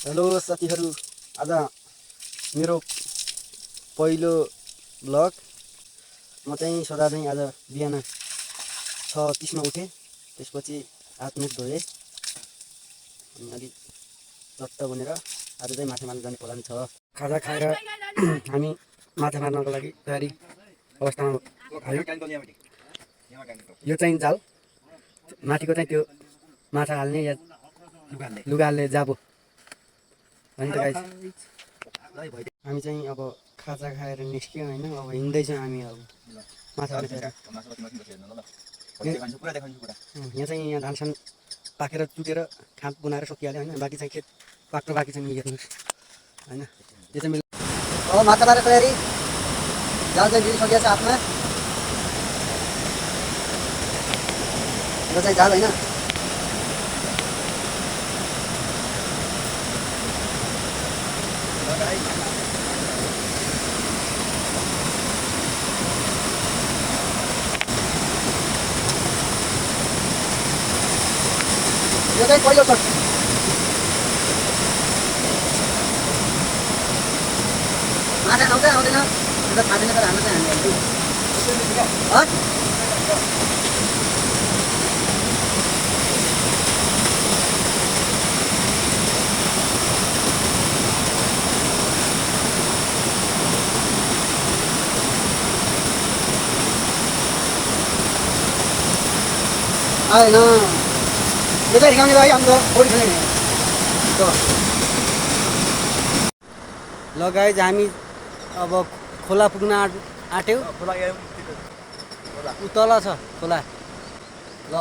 Hello साथीहरू, आज मेरो पहिलो ब्लग। म चाहिँ सदा चाहिँ आज बिहान 6:30 मा उठेँ। त्यसपछि हात मुख धोएँ अनि अलि चट्ट बनेर आज चाहिँ माछा मार्न जाने प्लान छ। खाजा खाएर हामी माछा मार्नको लागि तयारी अवस्थामा भयो। यो चाहिँ जाल, माथिको चाहिँ त्यो माछा हाल्ने या लुगाले जाबो होइन त गाइस। हामी चाहिँ अब खाजा खाएर निस्क्यौँ होइन, अब हिँड्दैछौँ हामी अब माछा मार्ने। यहाँ चाहिँ यहाँ धानसान पाकेर चुकेर खाँप बनाएर सकिहाल्यो होइन, बाँकी चाहिँ खेत पाक्नु बाँकी छ। हेर्नुहोस् होइन, त्यो चाहिँ अब माछा मार्ने तयारी। जाल चाहिँ गिरिसकेको छ हातमा। यो चाहिँ जाल होइन, यो चाहिँ पहिलो चोट। माछा आउँछ आउँदैन त्यो त थाहा छैन, तर हाम्रो चाहिँ हामी आएन। यो चाहिँ हिँडाउने भाइ हाम्रो पौडी खेल्ने। ल गाइज, हामी अब खोला पुग्न आँट्यौँ। उ तल छ खोला। ल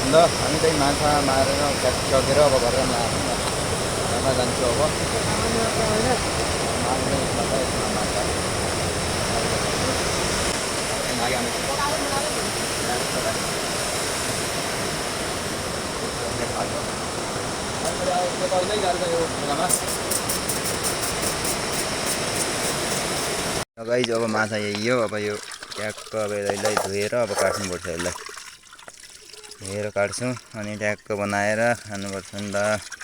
ल हामी चाहिँ माछा मारेर सकेर अब घरमा घरमा जान्छु। अब गाइज अब माछा यही हो। अब यो ट्याक्क अब यसलाई धोएर अब काट्नुपर्छ। यसलाई धोएर काट्छौँ अनि ट्याक्क बनाएर खानुपर्छ नि त।